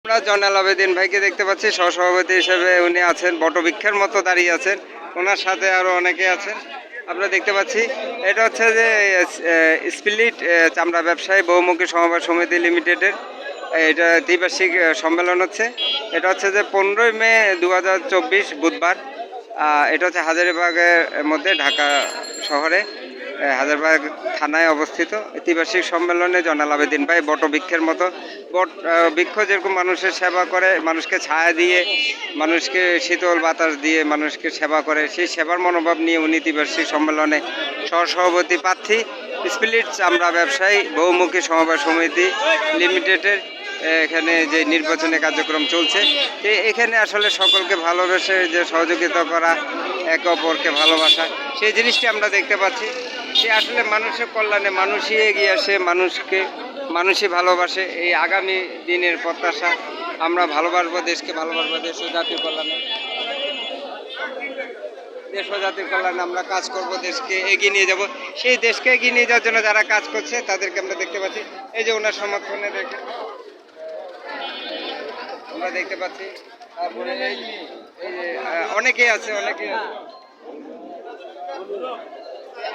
আমরা জয়নাল আবেদিন ভাইকে দেখতে পাচ্ছি, সহসভাপতি হিসেবে উনি আছেন, বটবৃক্ষের মতো দাঁড়িয়ে আছেন। ওনার সাথে আরও অনেকে আছেন, আমরা দেখতে পাচ্ছি। এটা হচ্ছে যে স্পিলিট চামড়া ব্যবসায়ী বহুমুখী সমবায় সমিতি লিমিটেডের এটা দ্বিবার্ষিক সম্মেলন হচ্ছে। এটা হচ্ছে যে 15ই মে 2024 বুধবার। এটা হচ্ছে হাজারীবাগের মধ্যে, ঢাকা শহরে হাজারবাগ থানায় অবস্থিত। ত্রিবার্ষিক সম্মেলনে জয়নাল আবেদিন ভাই বটবৃক্ষের মতো বৃক্ষ যেরকম মানুষের সেবা করে, মানুষকে ছায়া দিয়ে, মানুষকে শীতল বাতাস দিয়ে মানুষকে সেবা করে, সেই সেবার মনোভাব নিয়ে উনি ত্রিবার্ষিক সম্মেলনে সহসভাপতি প্রার্থী স্পিলিট চামড়া ব্যবসায়ী বহুমুখী সমবায় সমিতি লিমিটেডের এখানে যে নির্বাচনী কার্যক্রম চলছে, এখানে আসলে সকলকে ভালোবেসে যে সহযোগিতা করা, একে অপরকে ভালোবাসা, সেই জিনিসটি আমরা দেখতে পাচ্ছি। সে আসলে মানুষের কল্যাণে মানুষই এগিয়ে আসে, মানুষই ভালোবাসে। এই আগামী দিনের প্রত্যাশা, আমরা ভালোবাসবো দেশকে, ভালোবাসবো দেশ ও জাতির কল্যাণে, দেশ ও জাতির কল্যাণে আমরা কাজ করব, দেশকে এগিয়ে নিয়ে যাব। সেই দেশকে এগিয়ে নিয়ে যাওয়ার জন্য যারা কাজ করছে তাদেরকে আমরা দেখতে পাচ্ছি। এই যে ওনার সমর্থনে দেখে আমরা দেখতে পাচ্ছি। তারপরে এই যে অনেকেই আছে।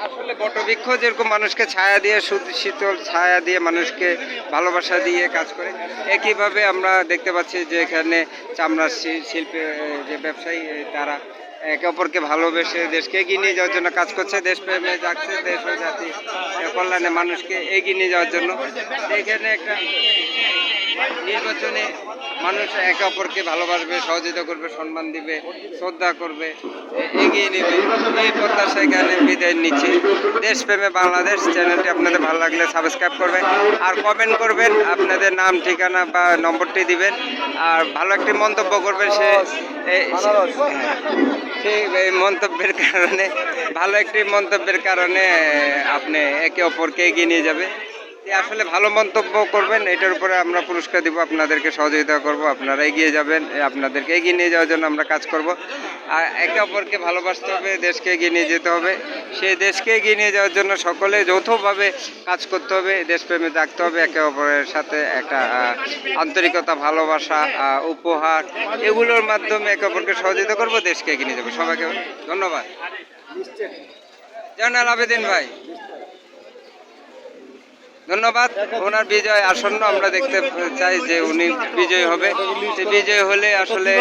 আসলে বটবৃক্ষ যেরকম মানুষকে ছায়া দিয়ে, শীতল ছায়া দিয়ে, মানুষকে ভালোবাসা দিয়ে কাজ করে, একইভাবে আমরা দেখতে পাচ্ছি যে এখানে চামড়া শিল্পে যে ব্যবসায়ী, তারা একে অপরকে ভালোবেসে দেশকে এগিয়ে নিয়ে যাওয়ার জন্য কাজ করছে, দেশপ্রেমে যাচ্ছে, দেশ ও জাতি কল্যাণে মানুষকে এগিয়ে নিয়ে যাওয়ার জন্য। এখানে একটা নির্বাচনে মানুষ একে অপরকে ভালোবাসবে, সহযোগিতা করবে, সম্মান দিবে, শ্রদ্ধা করবে, এগিয়ে নেবে, এই প্রত্যাশা এখানে বিদায় নিচ্ছি। দেশপ্রেমে বাংলাদেশ চ্যানেলটি আপনাদের ভালো লাগলে সাবস্ক্রাইব করবেন, আর কমেন্ট করবেন, আপনাদের নাম, ঠিকানা বা নম্বরটি দিবেন, আর ভালো একটি মন্তব্য করবেন। সেই মন্তব্যের কারণে, ভালো একটি মন্তব্যের কারণে আপনি একে অপরকে এগিয়ে নিয়ে যাবে। আসলে ভালো মন্তব্য করবেন, এটার উপরে আমরা পুরস্কার দিব, আপনাদেরকে সহযোগিতা করব, আপনারা এগিয়ে যাবেন, আপনাদেরকে এগিয়ে নিয়ে যাওয়ার জন্য আমরা কাজ করব। আর একে অপরকে ভালোবাসতে হবে, দেশকে এগিয়ে নিয়ে যেতে হবে। সেই দেশকে এগিয়ে নিয়ে যাওয়ার জন্য সকলে যৌথভাবে কাজ করতে হবে, দেশপ্রেমে থাকতে হবে, একে অপরের সাথে একটা আন্তরিকতা, ভালোবাসা, উপহার, এগুলোর মাধ্যমে একে অপরকে সহযোগিতা করব, দেশকে এগিয়ে নিয়ে যাবো। সবাইকে ধন্যবাদ। জয়নাল আবেদিন ভাই ধন্যবাদ। ওনার বিজয় আসন্ন, আমরা দেখতে চাই যে উনি বিজয়ী হবে। বিজয় হলে আসলে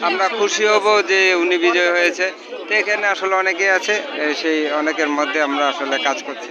আমরা খুশি হব যে উনি বিজয় হয়েছে। তো এখানে আসলে অনেকেই আছে, সেই অনেকের মধ্যে আমরা আসলে কাজ করছি।